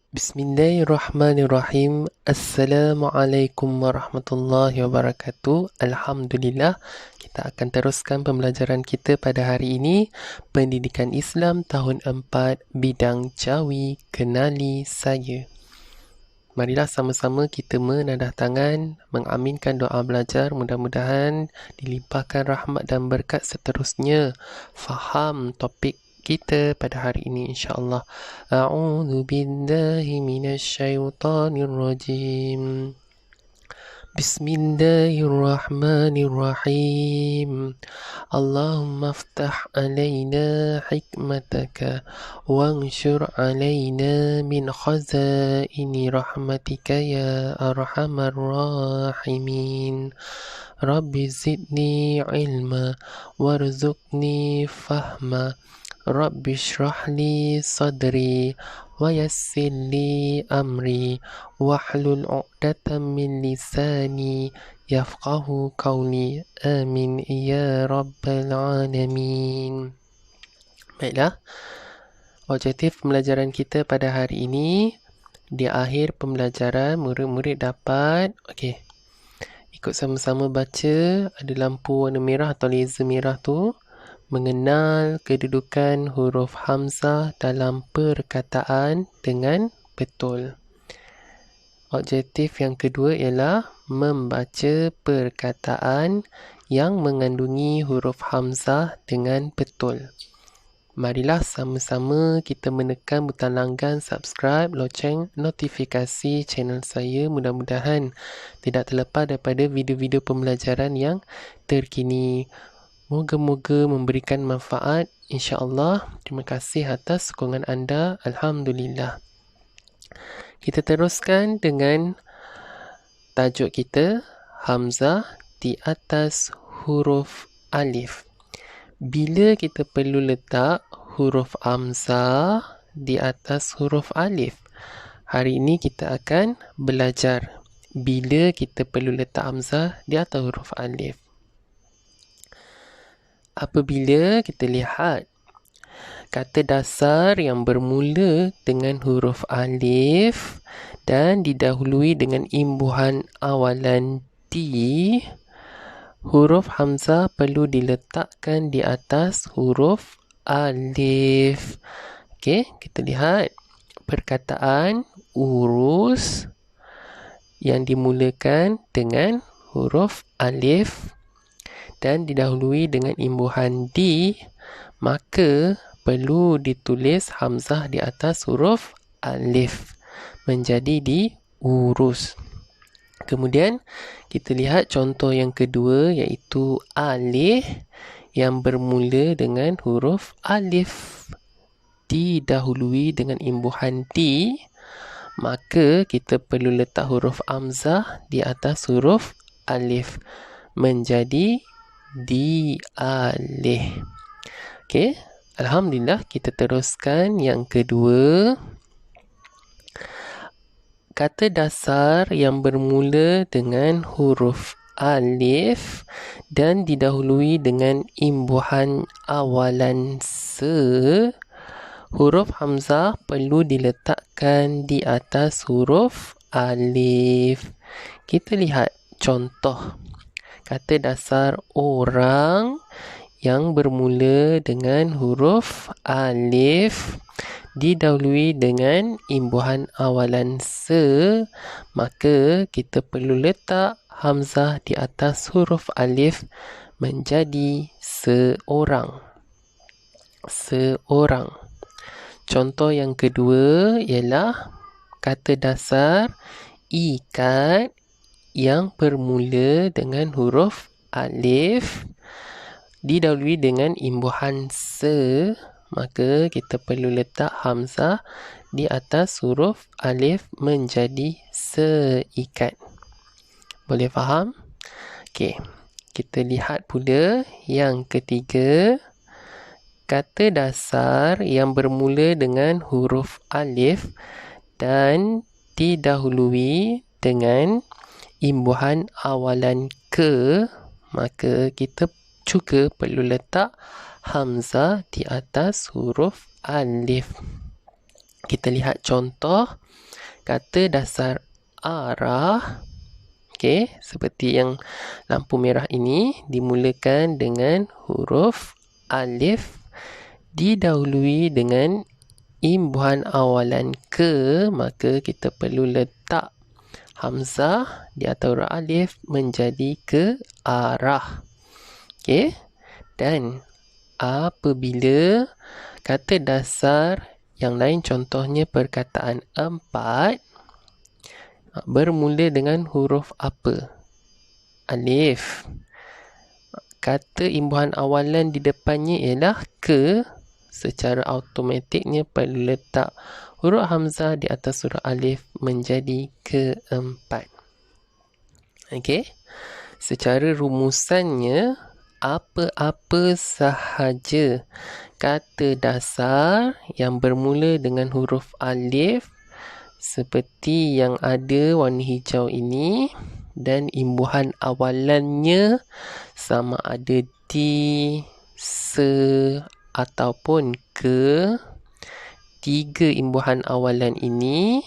Bismillahirrahmanirrahim. Assalamualaikum warahmatullahi wabarakatuh. Alhamdulillah, kita akan teruskan pembelajaran kita pada hari ini, Pendidikan Islam tahun 4, bidang Jawi. Kenali saya. Marilah sama-sama kita menadah tangan, mengaminkan doa belajar. Mudah-mudahan dilimpahkan rahmat dan berkat seterusnya. Faham topik kita pada hari ini insya-Allah. A'udzu billahi minasyaitonir rajim. Bismillahirrahmanirrahim. Allahumma aftah alaina hikmataka wanshur alaina min khazaini rahmatika ya arhamar rahimin. Rabbi zidni ilma warzuqni fahma. Rabbi shrah li sadri wa yassir li amri wahlul 'uqdatam min lisani yafqahu qawli. Amin ya rabbal alamin. Baiklah, objektif pembelajaran kita pada hari ini, di akhir pembelajaran murid-murid dapat ikut sama-sama baca. Ada lampu warna merah atau laser merah tu, mengenal kedudukan huruf hamzah dalam perkataan dengan betul. Objektif yang kedua ialah membaca perkataan yang mengandungi huruf hamzah dengan betul. Marilah sama-sama kita menekan butang langgan subscribe, loceng notifikasi channel saya. Mudah-mudahan tidak terlepas daripada video-video pembelajaran yang terkini. Moga-moga memberikan manfaat, insya-Allah. Terima kasih atas sokongan anda. Alhamdulillah. Kita teruskan dengan tajuk kita, hamzah di atas huruf alif. Bila kita perlu letak huruf hamzah di atas huruf alif? Hari ini kita akan belajar bila kita perlu letak hamzah di atas huruf alif. Apabila kita lihat kata dasar yang bermula dengan huruf alif dan didahului dengan imbuhan awalan di, huruf hamzah perlu diletakkan di atas huruf alif. Kita lihat perkataan urus yang dimulakan dengan huruf alif dan didahului dengan imbuhan di, maka perlu ditulis hamzah di atas huruf alif menjadi diurus. Kemudian kita lihat contoh yang kedua, iaitu alif yang bermula dengan huruf alif didahului dengan imbuhan di, maka kita perlu letak huruf hamzah di atas huruf alif menjadi di alih. Alhamdulillah, kita teruskan yang kedua. Kata dasar yang bermula dengan huruf alif dan didahului dengan imbuhan awalan se, huruf hamzah perlu diletakkan di atas huruf alif. Kita lihat contoh kata dasar orang yang bermula dengan huruf alif didahului dengan imbuhan awalan se, maka kita perlu letak hamzah di atas huruf alif menjadi seorang. Seorang. Contoh yang kedua ialah kata dasar ikat yang bermula dengan huruf alif didahului dengan imbuhan se, maka kita perlu letak hamzah di atas huruf alif menjadi seikat. Boleh faham? Kita lihat pula yang ketiga. Kata dasar yang bermula dengan huruf alif dan didahului dengan imbuhan awalan ke, maka kita juga perlu letak hamzah di atas huruf alif. Kita lihat contoh kata dasar arah. Okey, seperti yang lampu merah ini dimulakan dengan huruf alif didahului dengan imbuhan awalan ke, maka kita perlu letak hamzah di atas huruf alif menjadi ke arah. Okey, dan apabila kata dasar yang lain, contohnya perkataan empat, bermula dengan huruf apa? Alif. Kata imbuhan awalan di depannya ialah ke. Secara automatiknya perlu letak huruf hamzah di atas huruf alif menjadi keempat. Okey. Secara rumusannya, apa-apa sahaja kata dasar yang bermula dengan huruf alif seperti yang ada warna hijau ini dan imbuhan awalannya sama ada di, se ataupun ke, tiga imbuhan awalan ini,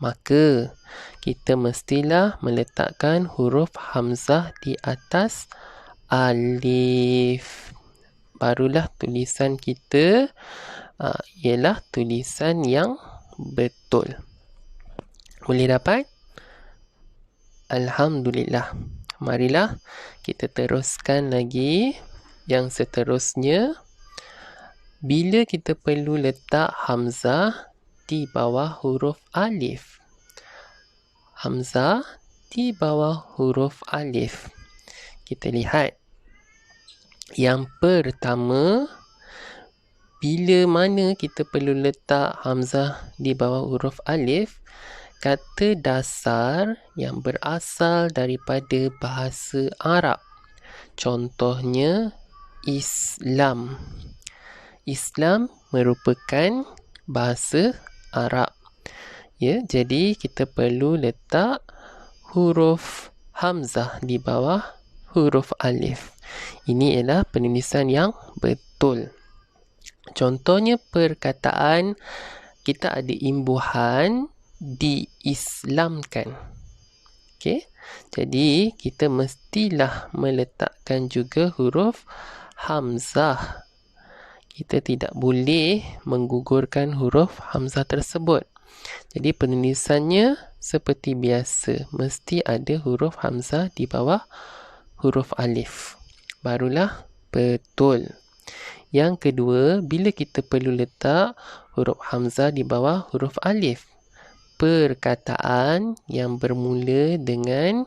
maka kita mestilah meletakkan huruf hamzah di atas alif. Barulah tulisan kita ialah tulisan yang betul. Boleh dapat? Alhamdulillah. Marilah kita teruskan lagi yang seterusnya. Bila kita perlu letak hamzah di bawah huruf alif. Hamzah di bawah huruf alif. Kita lihat. Yang pertama, bila mana kita perlu letak hamzah di bawah huruf alif, kata dasar yang berasal daripada bahasa Arab. Contohnya, Islam. Islam merupakan bahasa Arab. Ya, jadi kita perlu letak huruf hamzah di bawah huruf alif. Ini ialah penulisan yang betul. Contohnya perkataan kita ada imbuhan diislamkan. Okey. Jadi kita mestilah meletakkan juga huruf hamzah. Kita tidak boleh menggugurkan huruf hamzah tersebut. Jadi penulisannya seperti biasa, mesti ada huruf hamzah di bawah huruf alif. Barulah betul. Yang kedua, bila kita perlu letak huruf hamzah di bawah huruf alif, perkataan yang bermula dengan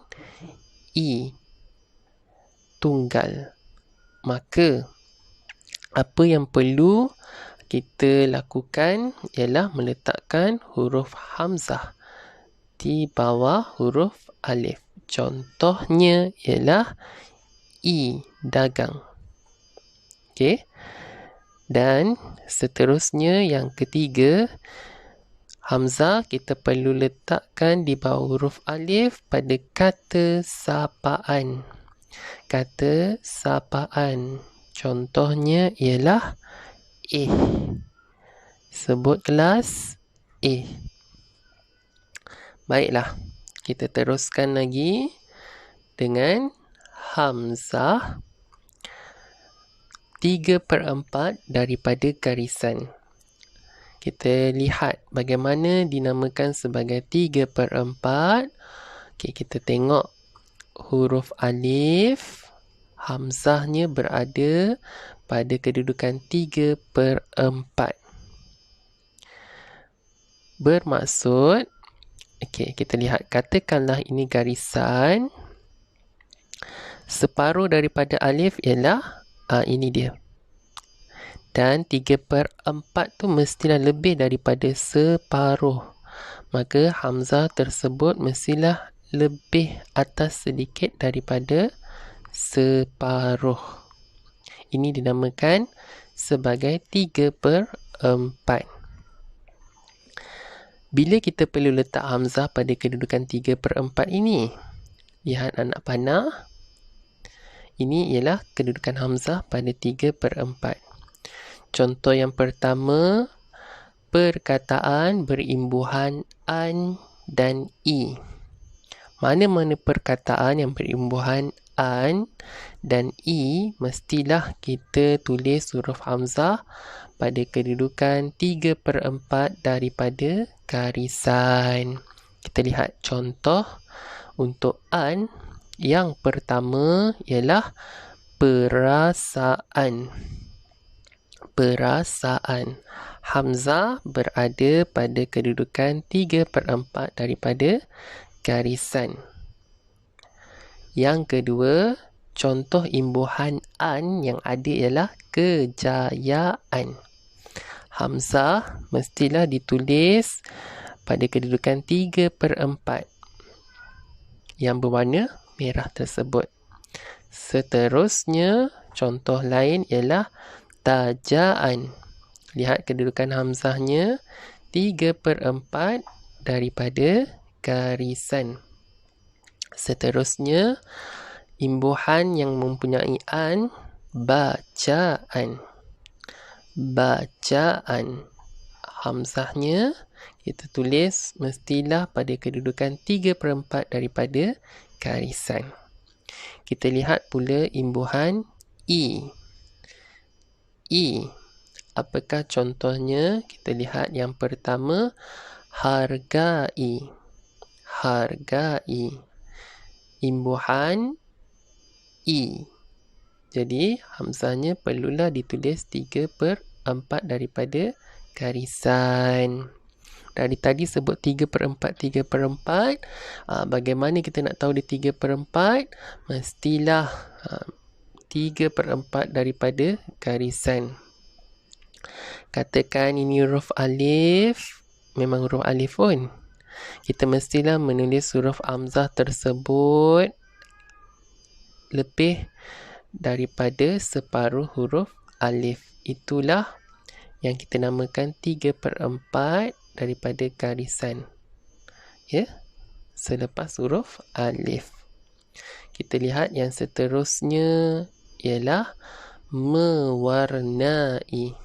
i tunggal, maka apa yang perlu kita lakukan ialah meletakkan huruf hamzah di bawah huruf alif. Contohnya ialah i dagang. Okey. Dan seterusnya yang ketiga, hamzah kita perlu letakkan di bawah huruf alif pada kata sapaan. Kata sapaan. Contohnya ialah sebut kelas Baiklah, kita teruskan lagi dengan hamzah 3/4 daripada garisan. Kita lihat bagaimana dinamakan sebagai 3/4. Okey, kita tengok huruf alif, hamzahnya berada pada kedudukan 3/4. Bermaksud, okey, kita lihat, katakanlah ini garisan. Separuh daripada alif ialah ini dia. Dan 3/4 tu mestilah lebih daripada separuh. Maka hamzah tersebut mestilah lebih atas sedikit daripada separuh. Ini dinamakan sebagai 3/4. Bila kita perlu letak hamzah pada kedudukan 3/4 ini, lihat anak panah. Ini ialah kedudukan hamzah pada 3/4. Contoh yang pertama, perkataan berimbuhan an dan i. Mana-mana perkataan yang berimbuhan an dan i, mestilah kita tulis huruf hamzah pada kedudukan 3/4 daripada garisan. Kita lihat contoh untuk an. Yang pertama ialah perasaan. Perasaan. Hamzah berada pada kedudukan 3/4 daripada garisan. Yang kedua, contoh imbuhan an yang ada ialah kejayaan. Hamzah mestilah ditulis pada kedudukan 3/4 yang berwarna merah tersebut. Seterusnya, contoh lain ialah tajaan. Lihat kedudukan hamzahnya 3/4 daripada garisan. Seterusnya, imbuhan yang mempunyai an, bacaan. Bacaan. Hamzahnya kita tulis mestilah pada kedudukan 3/4 daripada garisan. Kita lihat pula imbuhan i. I. Apakah contohnya? Kita lihat yang pertama, hargai. Hargai. Imbuhan i. Jadi hamzahnya perlulah ditulis 3/4 daripada garisan. Dari tadi sebut 3/4. Bagaimana kita nak tahu dia 3/4? Mestilah 3/4 daripada garisan. Katakan ini huruf alif. Memang huruf alif pun. Kita mestilah menulis huruf hamzah tersebut lebih daripada separuh huruf alif. Itulah yang kita namakan 3/4 daripada garisan. Ya, selepas huruf alif. Kita lihat yang seterusnya ialah mewarnai.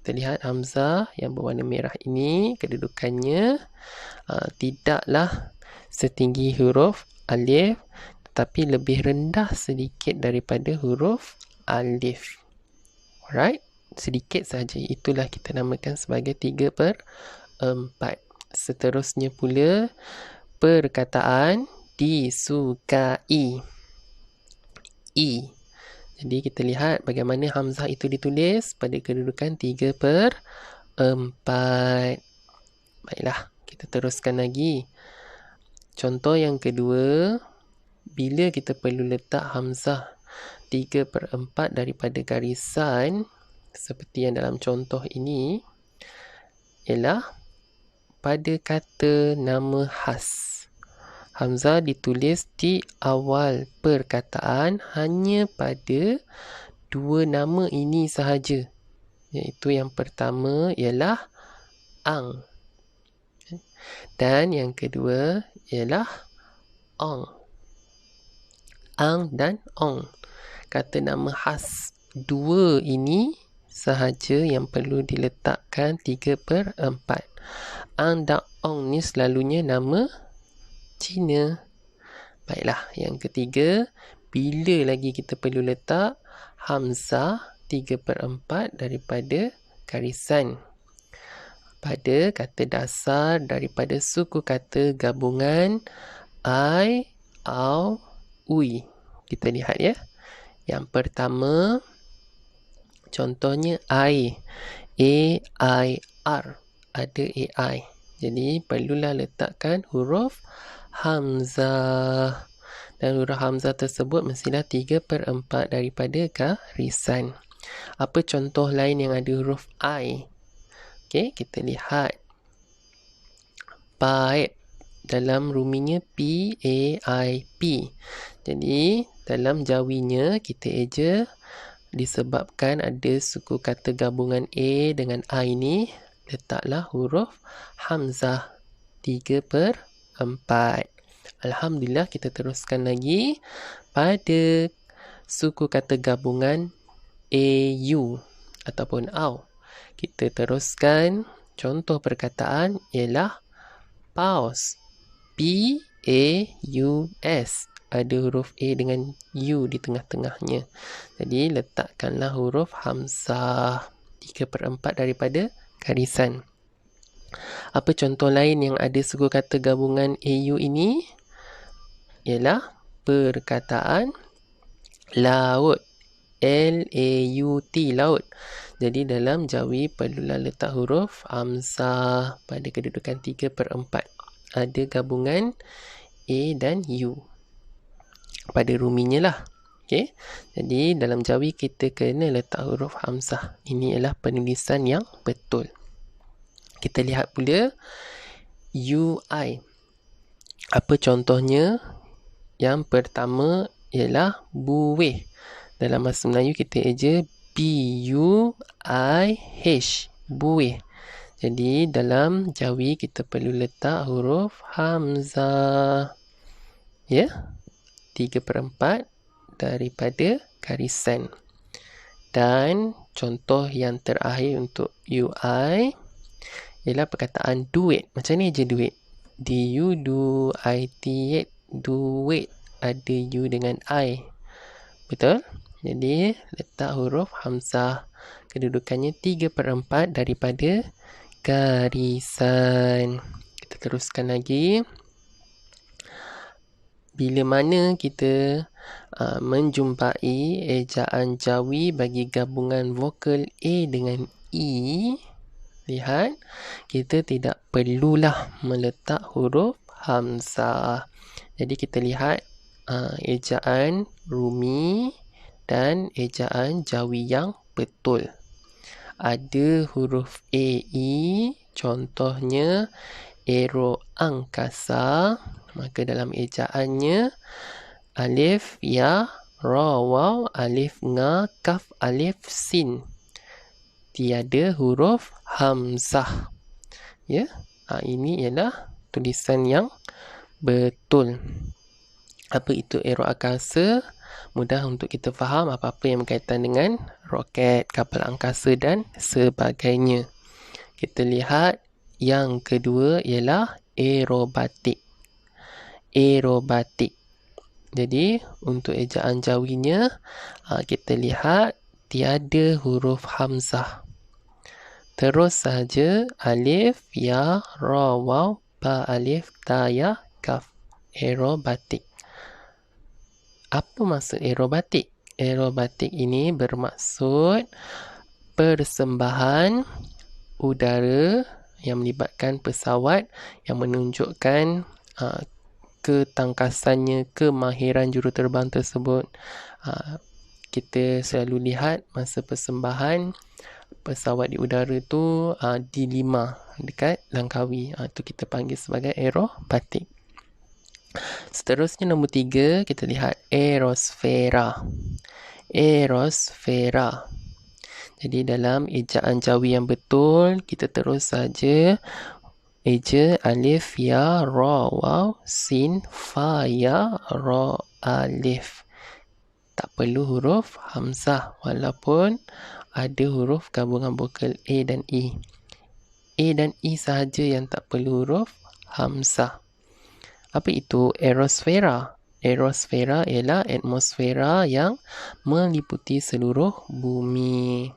Kita lihat hamzah yang berwarna merah ini, kedudukannya tidaklah setinggi huruf alif, tetapi lebih rendah sedikit daripada huruf alif. Alright? Sedikit saja. Itulah kita namakan sebagai 3/4. Seterusnya pula, perkataan disukai. I. Jadi kita lihat bagaimana hamzah itu ditulis pada kedudukan 3/4. Baiklah, kita teruskan lagi. Contoh yang kedua, bila kita perlu letak hamzah 3/4 daripada garisan, seperti yang dalam contoh ini, ialah pada kata nama khas. Hamzah ditulis di awal perkataan hanya pada dua nama ini sahaja. Iaitu yang pertama ialah ang. Dan yang kedua ialah ong. Ang dan ong. Kata nama khas dua ini sahaja yang perlu diletakkan 3/4. Ang dan ong ni selalunya nama Cina. Baiklah, yang ketiga, bila lagi kita perlu letak hamzah 3/4 daripada garisan? Pada kata dasar daripada suku kata gabungan ai, au, ui. Kita lihat ya. Yang pertama, contohnya ai. A-I-R. Ada AI. Jadi, perlulah letakkan huruf hamzah. Dan huruf hamzah tersebut mestilah 3/4 daripada garisan. Apa contoh lain yang ada huruf I? Okey, kita lihat. Paip. Dalam ruminya P-A-I-P. Jadi, dalam jawinya kita eja disebabkan ada suku kata gabungan A dengan I ni, letaklah huruf hamzah 3/4. Alhamdulillah, kita teruskan lagi pada suku kata gabungan AU ataupun AU. Kita teruskan contoh perkataan ialah paus. P-A-U-S. Ada huruf A dengan U di tengah-tengahnya. Jadi letakkanlah huruf hamzah 3/4 daripada garisan. Apa contoh lain yang ada suku kata gabungan AU ini? Ialah perkataan laut. L-A-U-T, laut. Jadi dalam jawi perlulah letak huruf hamzah pada kedudukan 3/4. Ada gabungan A dan U pada ruminya lah. Okay? Jadi dalam jawi kita kena letak huruf hamzah. Ini ialah penulisan yang betul. Kita lihat pula UI. Apa contohnya? Yang pertama ialah buih. Dalam bahasa Melayu kita eja B-U-I-H, buih. Jadi dalam jawi kita perlu letak huruf hamzah. Ya? 3/4 daripada garisan. Dan contoh yang terakhir untuk UI ialah perkataan duit. Macam ni je duit. D-U-D-I-T, duit. Ada U dengan I. Betul? Jadi letak huruf hamzah. Kedudukannya 3/4 daripada garisan. Kita teruskan lagi. Bila mana kita menjumpai ejaan jawi bagi gabungan vokal A dengan E, lihat, kita tidak perlulah meletak huruf hamzah. Jadi kita lihat ejaan rumi dan ejaan jawi yang betul. Ada huruf A-E, contohnya ero angkasa. Maka dalam ejaannya alif, ya, ra, waw, alif, nga, kaf, alif, sin. Tiada huruf hamzah. Ya, ini ialah tulisan yang betul. Apa itu ero angkasa? Mudah untuk kita faham apa-apa yang berkaitan dengan roket, kapal angkasa dan sebagainya. Kita lihat yang kedua ialah aerobatik. Aerobatik. Jadi untuk ejaan jawinya kita lihat tiada huruf hamzah. Terus saja alif, ya, ra, waw, ba, alif, ta, ya, kaf. Aerobatik. Apa maksud aerobatik? Aerobatik ini bermaksud persembahan udara yang melibatkan pesawat yang menunjukkan ketangkasannya, kemahiran juruterbang tersebut. Kita selalu lihat masa persembahan pesawat di udara tu dilima dekat Langkawi. Itu kita panggil sebagai aerobatik. Seterusnya nombor 3, kita lihat aerosfera. Aerosfera. Jadi dalam ejaan jawi yang betul, kita terus saja eja alif, ya, ra, waw, sin, fa, ya, ra, alif. Tak perlu huruf hamzah walaupun ada huruf gabungan vokal A dan E. A dan E sahaja yang tak perlu huruf hamzah. Apa itu aerosfera? Aerosfera ialah atmosfera yang meliputi seluruh bumi.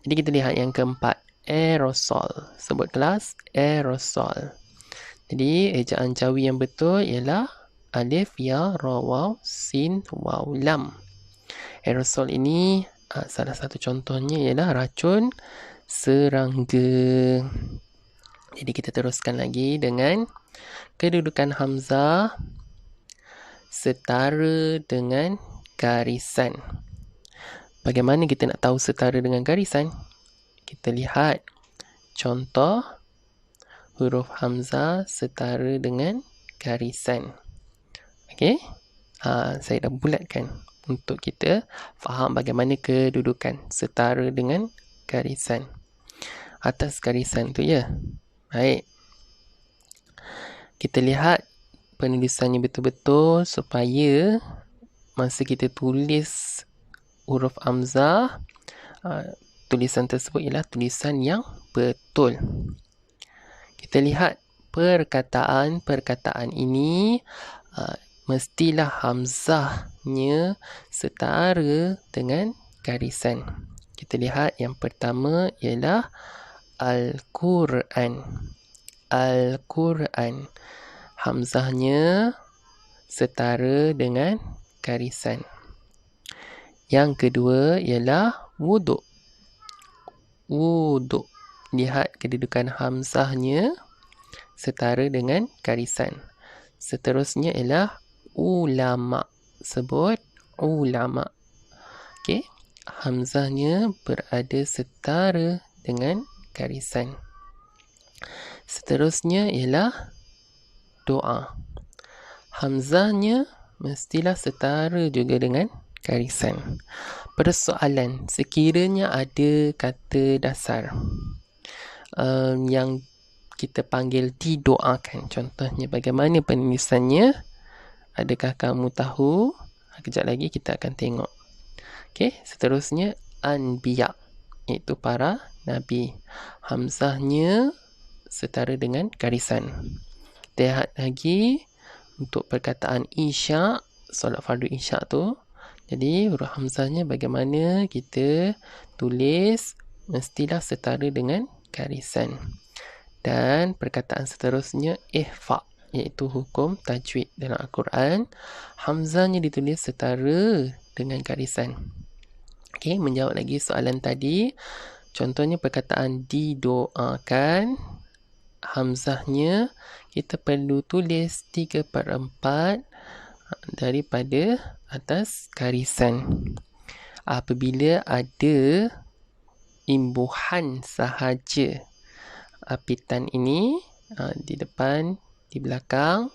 Jadi kita lihat yang keempat, aerosol. Sebut kelas, aerosol. Jadi ejaan jawi yang betul ialah alif, ya, ra, waw, sin, waw, lam. Aerosol ini salah satu contohnya ialah racun serangga. Jadi kita teruskan lagi dengan kedudukan hamzah setara dengan garisan. Bagaimana kita nak tahu setara dengan garisan? Kita lihat contoh huruf hamzah setara dengan garisan. Okey? Saya dah bulatkan untuk kita faham bagaimana kedudukan setara dengan garisan. Atas garisan tu ya. Baik. Kita lihat penulisannya betul-betul supaya masa kita tulis huruf hamzah, tulisan tersebut ialah tulisan yang betul. Kita lihat perkataan ini mestilah hamzahnya setara dengan garisan. Kita lihat yang pertama ialah Al-Quran. Al-Quran. Hamzahnya setara dengan garisan. Yang kedua ialah wuduk. Wuduk. Lihat kedudukan hamzahnya setara dengan garisan. Seterusnya ialah ulama. Sebut ulama. Okey. Hamzahnya berada setara dengan garisan. Seterusnya ialah doa. Hamzahnya mestilah setara juga dengan garisan. Persoalan, sekiranya ada kata dasar yang kita panggil didoakan. Contohnya bagaimana penulisannya? Adakah kamu tahu? Kejap lagi kita akan tengok. Okey, seterusnya anbiya, iaitu para nabi. Hamzahnya setara dengan garisan. Kita lihat lagi untuk perkataan isyak, solat fardu isyak tu. Jadi huruf hamzahnya bagaimana kita tulis mestilah setara dengan garisan. Dan perkataan seterusnya ihfa, iaitu hukum tajwid dalam Al-Quran. Hamzahnya ditulis setara dengan garisan. Okey, menjawab lagi soalan tadi. Contohnya perkataan didoakan. Hamzahnya kita perlu tulis 3/4 daripada atas garisan. Apabila ada imbuhan sahaja apitan ini di depan, di belakang,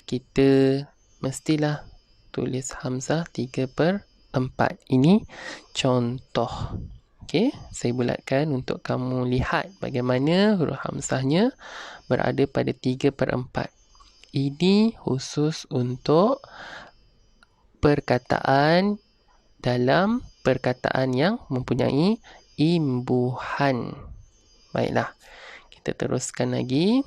kita mestilah tulis hamzah 3/4. Ini contoh. Okey, saya bulatkan untuk kamu lihat bagaimana huruf hamzahnya berada pada 3/4. Ini khusus untuk perkataan dalam perkataan yang mempunyai imbuhan. Baiklah, kita teruskan lagi.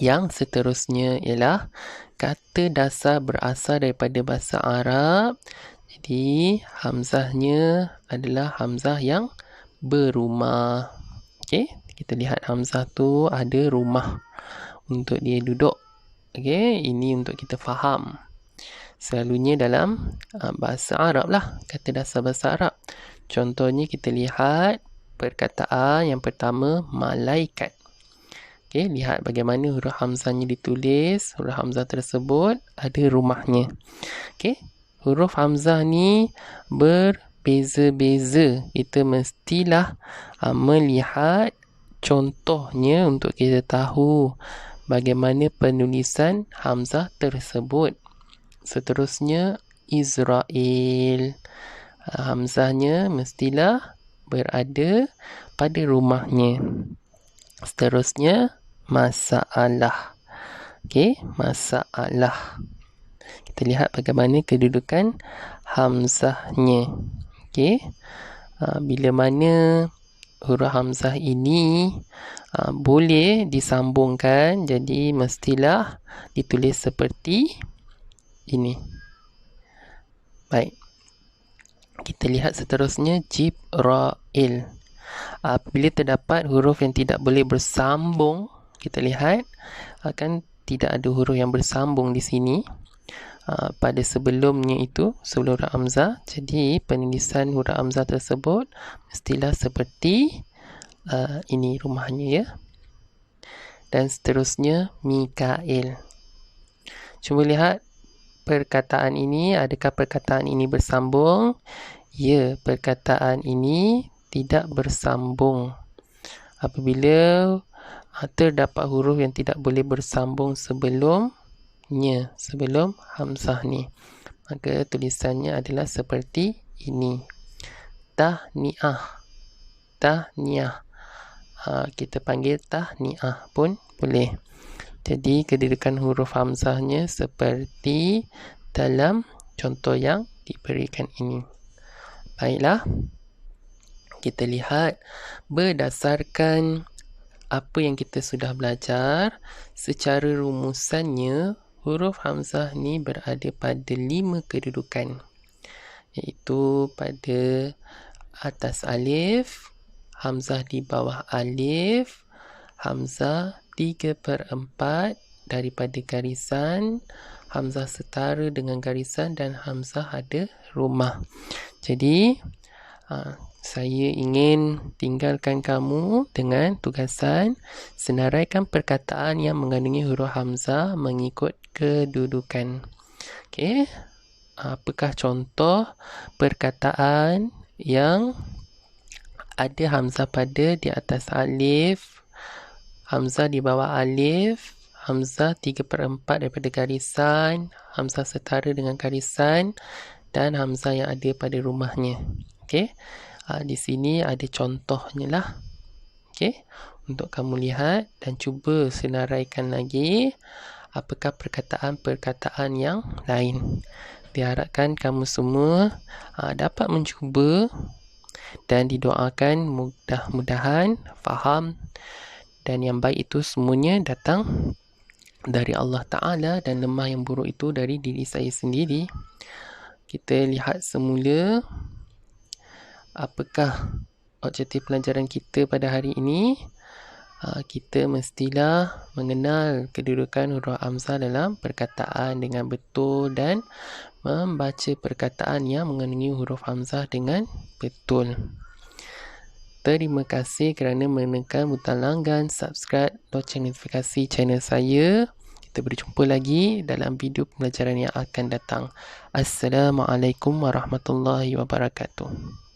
Yang seterusnya ialah kata dasar berasal daripada bahasa Arab. Jadi, hamzahnya adalah hamzah yang berumah. Okey, kita lihat hamzah tu ada rumah untuk dia duduk. Okey, ini untuk kita faham. Selalunya dalam bahasa Arab lah, kata dasar bahasa Arab. Contohnya kita lihat perkataan yang pertama, malaikat. Okey, lihat bagaimana huruf hamzahnya ditulis. Huruf hamzah tersebut ada rumahnya. Okey, huruf hamzah ni berbeza-beza. Kita mestilah melihat contohnya untuk kita tahu bagaimana penulisan hamzah tersebut. Seterusnya Israel. Hamzahnya mestilah berada pada rumahnya. Seterusnya masalah. Okey, masalah. Kita lihat bagaimana kedudukan hamzahnya. Okey, bila mana huruf hamzah ini boleh disambungkan, jadi mestilah ditulis seperti ini. Baik, kita lihat seterusnya Jibrail. Apabila terdapat huruf yang tidak boleh bersambung, kita lihat akan tidak ada huruf yang bersambung di sini pada sebelumnya itu, sebelum huruf hamzah. Jadi penulisan huruf hamzah tersebut mestilah seperti ini rumahnya, ya. Dan seterusnya Mikail. Cuba lihat perkataan ini, adakah perkataan ini bersambung? Ya, perkataan ini tidak bersambung. Apabila terdapat huruf yang tidak boleh bersambung sebelumnya, sebelum hamzah ni, maka tulisannya adalah seperti ini. Tahniah. Tahniah. Kita panggil tahniah pun boleh. Jadi kedudukan huruf hamzahnya seperti dalam contoh yang diberikan ini. Baiklah, kita lihat berdasarkan apa yang kita sudah belajar, secara rumusannya, huruf hamzah ni berada pada 5 kedudukan. Iaitu pada atas alif, hamzah di bawah alif, hamzah 3/4 daripada garisan, hamzah setara dengan garisan dan hamzah ada rumah. Jadi, saya ingin tinggalkan kamu dengan tugasan senaraikan perkataan yang mengandungi huruf hamzah mengikut kedudukan. Okey. Apakah contoh perkataan yang ada hamzah pada di atas alif, hamzah di bawah alif, hamzah 3/4 daripada garisan, hamzah setara dengan garisan dan hamzah yang ada pada rumahnya. Okey. Di sini ada contohnya lah. Okey. Untuk kamu lihat dan cuba senaraikan lagi apakah perkataan-perkataan yang lain. Diharapkan kamu semua dapat mencuba dan didoakan mudah-mudahan faham dan yang baik itu semuanya datang dari Allah Ta'ala dan lemah yang buruk itu dari diri saya sendiri. Kita lihat semula apakah objektif pelajaran kita pada hari ini. Kita mestilah mengenal kedudukan huruf hamzah dalam perkataan dengan betul dan membaca perkataan yang mengandungi huruf hamzah dengan betul. Terima kasih kerana menekan butang langgan, subscribe, loceng notifikasi channel saya. Kita berjumpa lagi dalam video pembelajaran yang akan datang. Assalamualaikum warahmatullahi wabarakatuh.